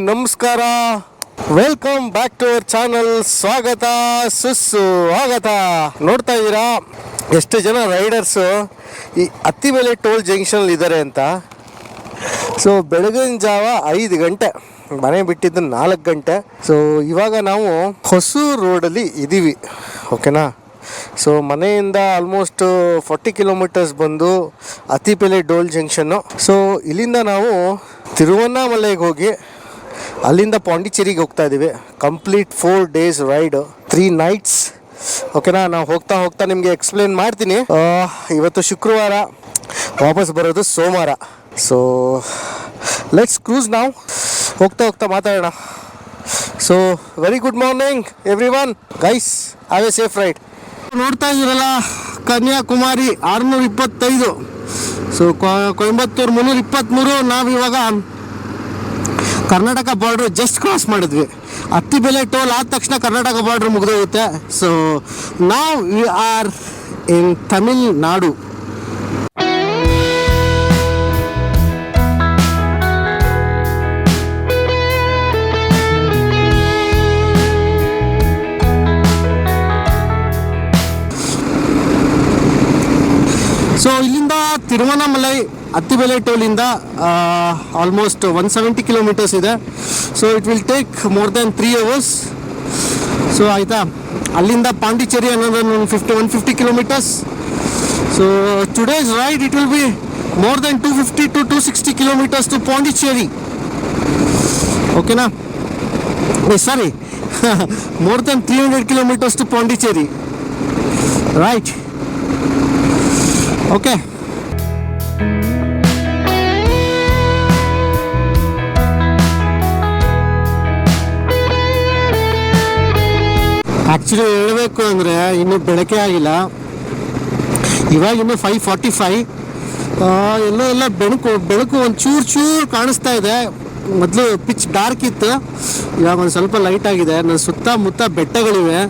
ನಮಸ್ಕಾರ, welcome back to our channel. ಸ್ವಾಗತ ಸುಸ್ವಾಗತ. ನೋಡ್ತಾ ಇದ್ದೀರಾ ಎಷ್ಟು ಜನ ರೈಡರ್ಸು ಈ ಅತ್ತಿಬೆಲೆ ಟೋಲ್ ಜಂಕ್ಷನ್ ಇದ್ದಾರೆ ಅಂತ. ಸೊ ಬೆಳಗಿನ ಜಾವ 5 ಗಂಟೆ, ಮನೆ ಬಿಟ್ಟಿದ್ದು 4 ಗಂಟೆ. ಸೊ ಇವಾಗ ನಾವು ಹೊಸೂರು ರೋಡಲ್ಲಿ ಇದ್ದೀವಿ, ಓಕೆನಾ. ಸೊ ಮನೆಯಿಂದ ಆಲ್ಮೋಸ್ಟ್ 40 ಕಿಲೋಮೀಟರ್ಸ್ ಬಂದು ಅತ್ತಿಬೆಲೆ ಟೋಲ್ ಜಂಕ್ಷನ್ನು. ಸೊ ಇಲ್ಲಿಂದ ನಾವು ತಿರುವಣ್ಣಾಮಲೈಗೆ ಹೋಗಿ ಅಲ್ಲಿಂದ ಪಾಂಡಿಚೇರಿಗೆ ಹೋಗ್ತಾ ಇದ್ದೀವಿ. ಕಂಪ್ಲೀಟ್ 4 ಡೇಸ್ ರೈಡ್, 3 ನೈಟ್ಸ್, ಓಕೆನಾ. ನಾವು ಹೋಗ್ತಾ ಹೋಗ್ತಾ ನಿಮಗೆ ಎಕ್ಸ್ಪ್ಲೇನ್ ಮಾಡ್ತೀನಿ. ಇವತ್ತು ಶುಕ್ರವಾರ, ವಾಪಸ್ ಬರೋದು ಸೋಮವಾರ. ಸೊ ಲೆಟ್ಸ್ ಕ್ರೂಸ್ ನಾವು, ಹೋಗ್ತಾ ಹೋಗ್ತಾ ಮಾತಾಡೋಣ. So very good morning everyone guys, have a safe ride. ನೋಡ್ತಾ ಇದ್ದೀರಲ್ಲ ಕನ್ಯಾಕುಮಾರಿ 625, ಸೊ ಕೊಯಂಬತ್ತೂರು 323. ನಾವಿವಾಗ ಕರ್ನಾಟಕ ಬಾರ್ಡ್ರ್ ಜಸ್ಟ್ ಕ್ರಾಸ್ ಮಾಡಿದ್ವಿ. ಅತ್ತಿಬೆಲೆ ಟೋಲ್ ಆದ ತಕ್ಷಣ ಕರ್ನಾಟಕ ಬಾರ್ಡ್ರ್ ಮುಗಿದೋಗುತ್ತೆ. ಸೊ ನಾವ್ we are in Tamil Nadu. So ಇಲ್ಲಿಂದ ತಿರುವಣ್ಣಾಮಲೈ ಅತ್ತಿಬೆಲೆ ಟೋಲಿಂದ ಆಲ್ಮೋಸ್ಟ್ 170 ಕಿಲೋಮೀಟರ್ಸ್ ಇದೆ. So it will take more than 3 hours. So ಆಯಿತಾ. ಅಲ್ಲಿಂದ ಪಾಂಡಿಚೇರಿ ಅನ್ನೋದು 150 kilometres. So today's ride it will be more than 250 to 260 kilometres to Pondicherry, ಓಕೆನಾ. Sorry, more than 300 kilometres to Pondicherry, right. Okay. Actually ಹೇಳಬೇಕು ಅಂದರೆ ಇನ್ನೂ ಬೆಳಕೆ ಆಗಿಲ್ಲ. ಇವಾಗ ಇನ್ನೂ 5:45. ಎಲ್ಲ ಬೆಳಕು ಒಂಚೂರು ಕಾಣಿಸ್ತಾ ಇದೆ. ಮೊದಲು ಪಿಚ್ ಡಾರ್ಕ್ ಇತ್ತು, ಇವಾಗ ಒಂದು ಸ್ವಲ್ಪ ಲೈಟ್ ಆಗಿದೆ. ನನ್ನ ಸುತ್ತಮುತ್ತ ಬೆಟ್ಟಗಳಿವೆ,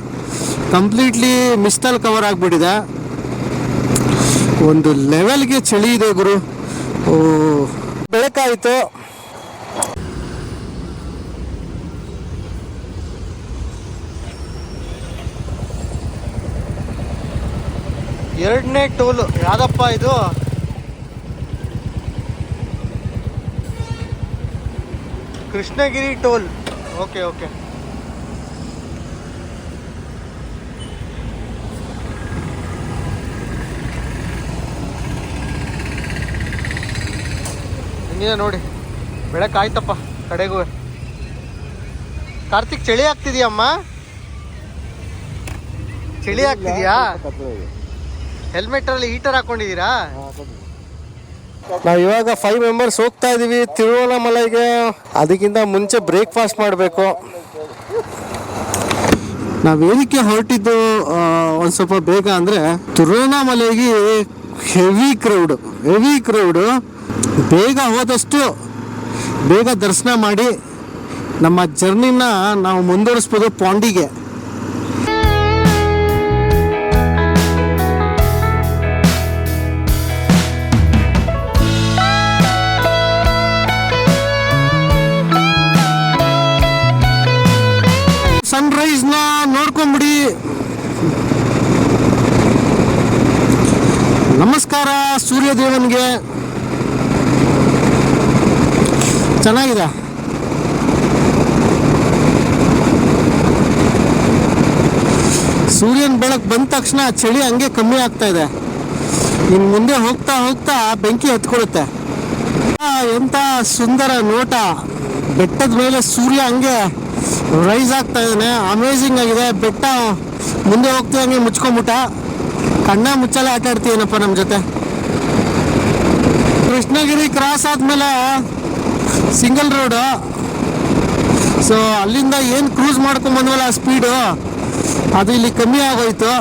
ಕಂಪ್ಲೀಟ್ಲಿ ಮಿಸ್ಟಲ್ಲಿ ಕವರ್ ಆಗಿಬಿಟ್ಟಿದೆ. ಒಂದು ಲೆವೆಲ್ಗೆ ಚಳಿ ಇದೆ ಗುರು. ಬೆಳಕಾಯಿತು. ಎರಡನೇ ಟೋಲು ಯಾವ್ದಪ್ಪ ಇದು? ಕೃಷ್ಣಗಿರಿ ಟೋಲ್. Okay okay. ಹಿಂಗಿದೆ ನೋಡಿ, ಬೆಳಕಾಯ್ತಪ್ಪ ಕಡೆಗೂ. ಕಾರ್ತಿಕ್, ಚಳಿ ಆಗ್ತಿದ್ಯಮ್ಮ? ಚಳಿ ಆಗ್ತಿದ್ಯಾ? ಹೆಲ್ಮೆಟ್ ಅಲ್ಲಿ ಹೀಟರ್ ಹಾಕೊಂಡಿದ್ದೀರಾ? ನಾವು ಇವಾಗ 5 ಮೆಂಬರ್ಸ್ ಹೋಗ್ತಾ ಇದೀವಿ ತಿರುವಣ್ಣಾಮಲೈಗೆ. ಅದಕ್ಕಿಂತ ಮುಂಚೆ ಬ್ರೇಕ್ಫಾಸ್ಟ್ ಮಾಡಬೇಕು. ನಾವು ಏನಕ್ಕೆ ಹೊರಟಿದ್ದು ಒಂದು ಸ್ವಲ್ಪ ಬೇಗ ಅಂದರೆ, ತಿರುವಣ್ಣಾಮಲೈಗೆ ಹೆವಿ ಕ್ರೌಡು. ಬೇಗ ಹೋದಷ್ಟು ಬೇಗ ದರ್ಶನ ಮಾಡಿ ನಮ್ಮ ಜರ್ನಿನ ನಾವು ಮುಂದುವರಿಸ್ಬೋದು ಪಾಂಡಿಗೆ. ಸನ್ರೈಸ್ನ ನೋಡ್ಕೊಂಬಿಡಿ. ನಮಸ್ಕಾರ ಸೂರ್ಯದೇವನಿಗೆ. ಚೆನ್ನಾಗಿದೆ. ಸೂರ್ಯನ ಬೆಳಕು ಬಂದ ತಕ್ಷಣ ಚಳಿ ಹಂಗೆ ಕಮ್ಮಿ ಆಗ್ತಾ ಇದೆ. ಇನ್ನು ಮುಂದೆ ಹೋಗ್ತಾ ಹೋಗ್ತಾ ಬೆಂಕಿ ಹತ್ಕೊಳುತ್ತೆ. ಎಂಥ ಸುಂದರ ನೋಟ. ಬೆಟ್ಟದ ಮೇಲೆ ಸೂರ್ಯ ಹಂಗೆ ರೈಸ್ ಆಗ್ತಾ ಇದ್ದಾನೆ. ಅಮೇಝಿಂಗ್ ಆಗಿದೆ. ಬೆಟ್ಟ ಮುಂದೆ ಹೋಗ್ತಾ ಹಂಗೆ ಮುಚ್ಕೊಂಬಿಟ್ಟ. ಕಣ್ಣ ಮುಚ್ಚಲ್ಲ ಆಟ ಆಡ್ತೀನಪ್ಪ ನಮ್ಮ ಜೊತೆ. ಕೃಷ್ಣಗಿರಿ ಕ್ರಾಸ್ ಆದಮೇಲೆ ಸಿಂಗಲ್ ರೋಡು. ಸೊ ಅಲ್ಲಿಂದ ಏನು ಕ್ರೂಸ್ ಮಾಡ್ಕೊಂಬಂದ್ವಲ್ಲ ಸ್ಪೀಡು, ಅದು ಇಲ್ಲಿ ಕಮ್ಮಿ ಆಗೋಯ್ತು.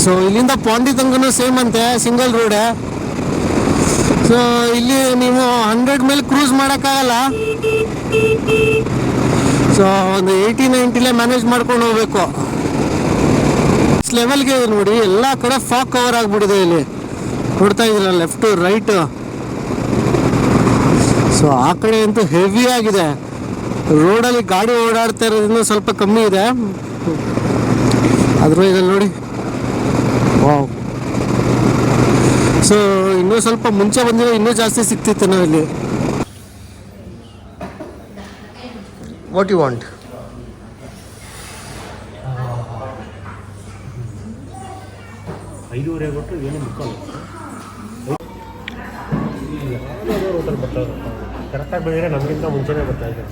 ಸೊ ಇಲ್ಲಿಂದ ಪಾಂಡಿ ತನಕನೂ ಸೇಮ್ ಅಂತೆ, ಸಿಂಗಲ್ ರೋಡೆ. ಸೊ ಇಲ್ಲಿ ನೀವು 100 ಮೇಲೆ ಕ್ರೂಸ್ ಮಾಡೋಕ್ಕಾಗಲ್ಲ. ಸೊ ಒಂದು 80-90 ಮ್ಯಾನೇಜ್ ಮಾಡ್ಕೊಂಡು ಹೋಗ್ಬೇಕು. ಲೆವೆಲ್ಗೆ ನೋಡಿ, ಎಲ್ಲ ಕಡೆ ಫಾಗ್ ಕವರ್ ಆಗಿಬಿಟ್ಟಿದೆ. ಇಲ್ಲಿ ನೋಡ್ತಾ ಇದ್ದೀರ ಲೆಫ್ಟು ರೈಟು. ಸೊ ಸೊ ಆ ಕಡೆ ಅಂತೂ ಹೆವಿ ಆಗಿದೆ, ರೋಡಲ್ಲಿ ಗಾಡಿ ಓಡಾಡ್ತಾ ಇರೋದ್ರಿಂದ ಸ್ವಲ್ಪ ಕಮ್ಮಿ ಇದೆ. ಆದರೂ ಇದಲ್ಲಿ ನೋಡಿ, ವಾವ್. ಸೊ ಇನ್ನೂ ಸ್ವಲ್ಪ ಮುಂಚೆ ಬಂದಿರೋ ಇನ್ನೂ ಜಾಸ್ತಿ ಸಿಗ್ತಿತ್ತು ನಾವಿಲ್ಲಿ. What you want? 5:30 ಕೊಟ್ಟು ಏನು ಮುಕ್ಕಾಲು ಕರೆಕ್ಟಾಗಿ ಬೆಳಿದ್ರೆ ನಮಗಿಂತ ಮುಂಚೆನೇ ಬರ್ತಾ ಇದ್ದಾರೆ.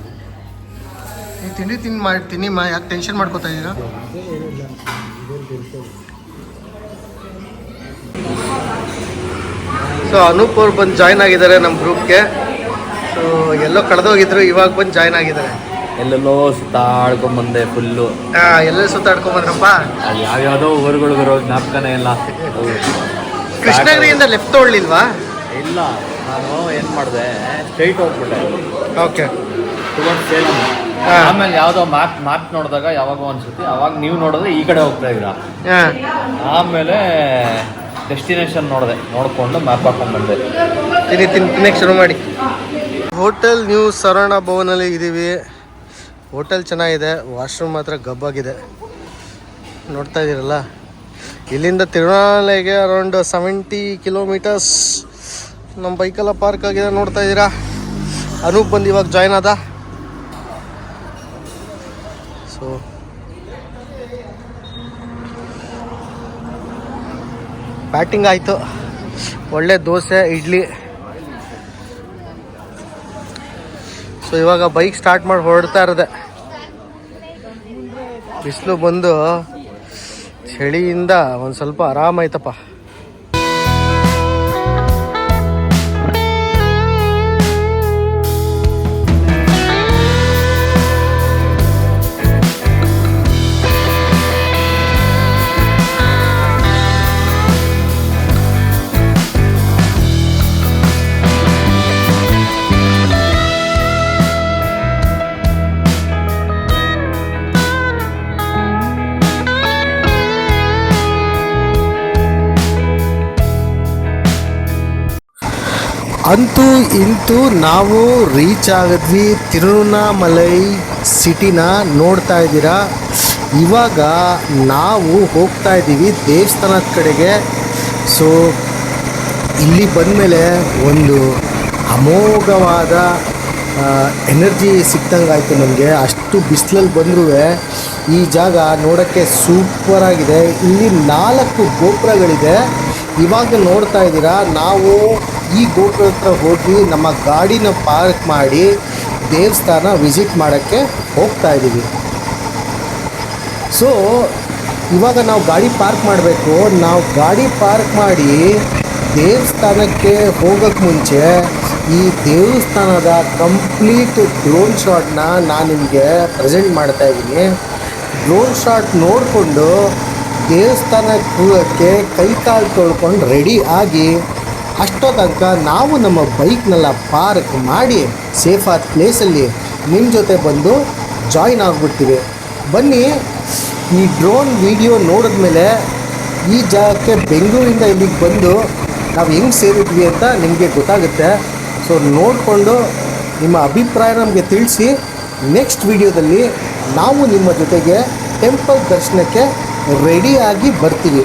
ನೀವು ತಿನ್ನಿ ಯಾಕೆ ಟೆನ್ಷನ್ ಮಾಡ್ಕೋತಾ ಇದ್ದೀರಾ? ಸೊ ಅನೂಪ್ ಅವ್ರು ಬಂದು ಜಾಯ್ನ್ ಆಗಿದ್ದಾರೆ ನಮ್ಮ ಗ್ರೂಪ್ಗೆ. ಸೊ ಎಲ್ಲೋ ಕಳೆದೋಗಿದ್ರು, ಇವಾಗ ಬಂದು ಜಾಯ್ನ್ ಆಗಿದ್ದಾರೆ. ಎಲ್ಲೆಲ್ಲೋ ಸುತ್ತಾಡ್ಕೊಂಬಂದೆ ಫುಲ್ಲು. ಎಲ್ಲೆಲ್ಲೋ ಸುತ್ತಾಡ್ಕೊಂಬಂದ್ರಪ್ಪ? ಯಾವ್ಯಾವುದೋ ಊರುಗಳು ಬರೋ ಜ್ಞಾಪಕನೇ ಇಲ್ಲ. ಕೃಷ್ಣಗಿರಿಯಿಂದ ಲೆಫ್ಟ್ ತೊಗೊಳ್ಳಿಲ್ವಾ? ಇಲ್ಲ, ನಾನು ಏನು ಮಾಡಿದೆ, ಸ್ಟ್ರೈಟ್ ಹೋಗ್ಬಿಟ್ಟೆ. ಓಕೆ. ಟುವರ್ಡ್ಸ್ ಸೇಲಂ. ಆಮೇಲೆ ಯಾವುದೋ ಮ್ಯಾಪ್ ನೋಡಿದಾಗ ಯಾವಾಗೋ ಅನ್ಸುತ್ತೆ, ಅವಾಗ ನೀವು ನೋಡಿದ್ರೆ ಈ ಕಡೆ ಹೋಗ್ತಾ ಇದ್ದೀರಾ. ಆಮೇಲೆ ಡೆಸ್ಟಿನೇಷನ್ ನೋಡಿಕೊಂಡು ಮ್ಯಾಪ್ ಹಾಕೊಂಡು ಬಂದೆ. ತಿನ್ನಕ್ಕೆ ಶುರು ಮಾಡಿ. ಹೋಟೆಲ್ ನ್ಯೂ ಸರವಣ ಭವನಲ್ಲಿ ಇದ್ದೀವಿ. ಹೋಟೆಲ್ ಚೆನ್ನಾಗಿದೆ, ವಾಶ್ರೂಮ್ ಮಾತ್ರ ಗಬ್ಬಾಗಿದೆ. ನೋಡ್ತಾ ಇದ್ದೀರಲ್ಲ, ಇಲ್ಲಿಂದ ತಿರುವಣ್ಣಾಮಲೈಗೆ ಅರೌಂಡ್ 70 ಕಿಲೋಮೀಟರ್ಸ್. ನಮ್ಮ ಬೈಕೆಲ್ಲ ಪಾರ್ಕ್ ಆಗಿದೆ, ನೋಡ್ತಾ ಇದ್ದೀರಾ. ಅನೂಪ್ ಬಂದು ಇವಾಗ ಜಾಯ್ನ್ ಆದ. ಸೊ ಬ್ಯಾಟಿಂಗ್ ಆಯಿತು, ಒಳ್ಳೆ ದೋಸೆ ಇಡ್ಲಿ. ಸೊ ಇವಾಗ ಬೈಕ್ ಸ್ಟಾರ್ಟ್ ಮಾಡಿ ಹೊರಡ್ತಾ ಇರೋದೆ. ಬಿಸಿಲು ಬಂದು ಚಳಿಯಿಂದ ಒಂದು ಸ್ವಲ್ಪ ಆರಾಮಾಯ್ತಪ್ಪ. ಅಂತೂ ಇಂತೂ ನಾವು ರೀಚ್ ಆಗಿದ್ವಿ. ತಿರುವಣ್ಣಾಮಲೈ ಸಿಟಿನ ನೋಡ್ತಾ ಇದ್ದೀರಾ. ಇವಾಗ ನಾವು ಹೋಗ್ತಾ ಇದ್ದೀವಿ ದೇವಸ್ಥಾನದ ಕಡೆಗೆ. ಸೊ ಇಲ್ಲಿ ಬಂದಮೇಲೆ ಒಂದು ಅಮೋಘವಾದ ಎನರ್ಜಿ ಸಿಕ್ತಂಗಾಯಿತು ನಮಗೆ. ಅಷ್ಟು ಬಿಸಿಲಲ್ಲಿ ಬಂದರೂ ಈ ಜಾಗ ನೋಡೋಕ್ಕೆ ಸೂಪರಾಗಿದೆ. ಇಲ್ಲಿ 4 ಗೋಪುರಗಳಿದೆ. ಇವಾಗ ನೋಡ್ತಾ ಇದ್ದೀರಾ, ನಾವು ಈ ಗೋಪುರ ಹತ್ರ ಹೋಗಿ ನಮ್ಮ ಗಾಡಿನ ಪಾರ್ಕ್ ಮಾಡಿ ದೇವಸ್ಥಾನ ವಿಸಿಟ್ ಮಾಡೋಕ್ಕೆ ಹೋಗ್ತಾ ಇದ್ದೀವಿ. ಸೊ ಇವಾಗ ನಾವು ಗಾಡಿ ಪಾರ್ಕ್ ಮಾಡಬೇಕು. ನಾವು ಗಾಡಿ ಪಾರ್ಕ್ ಮಾಡಿ ದೇವಸ್ಥಾನಕ್ಕೆ ಹೋಗೋಕ್ಕೆ ಮುಂಚೆ ಈ ದೇವಸ್ಥಾನದ ಕಂಪ್ಲೀಟ್ ಡ್ರೋನ್ ಶಾಟ್ನ ನಾನು ನಿಮಗೆ ಪ್ರೆಸೆಂಟ್ ಮಾಡ್ತಾ ಇದ್ದೀನಿ. ಡ್ರೋನ್ ಶಾಟ್ ನೋಡಿಕೊಂಡು ದೇವಸ್ಥಾನಕ್ಕೆ ಹೋಗೋಕ್ಕೆ ಕೈ ಕಾಲು ತೊಳ್ಕೊಂಡು ರೆಡಿ ಆಗಿ ಅಷ್ಟೋ ತನಕ ನಾವು ನಮ್ಮ ಬೈಕ್ನೆಲ್ಲ ಪಾರ್ಕ್ ಮಾಡಿ ಸೇಫಾದ ಪ್ಲೇಸಲ್ಲಿ ನಿಮ್ಮ ಜೊತೆ ಬಂದು ಜಾಯ್ನ್ ಆಗಿಬಿಡ್ತೀವಿ. ಬನ್ನಿ, ಈ ಡ್ರೋನ್ ವಿಡಿಯೋ ನೋಡಿದ್ಮೇಲೆ ಈ ಜಾಗಕ್ಕೆ ಬೆಂಗಳೂರಿಂದ ಇಲ್ಲಿಗೆ ಬಂದು ನಾವು ಹೆಂಗೆ ಸೇರಿದ್ವಿ ಅಂತ ನಿಮಗೆ ಗೊತ್ತಾಗುತ್ತೆ. ಸೊ ನೋಡಿಕೊಂಡು ನಿಮ್ಮ ಅಭಿಪ್ರಾಯ ನಮಗೆ ತಿಳಿಸಿ. ನೆಕ್ಸ್ಟ್ ವಿಡಿಯೋದಲ್ಲಿ ನಾವು ನಿಮ್ಮ ಜೊತೆಗೆ ಟೆಂಪಲ್ ದರ್ಶನಕ್ಕೆ ರೆಡಿಯಾಗಿ ಬರ್ತೀವಿ.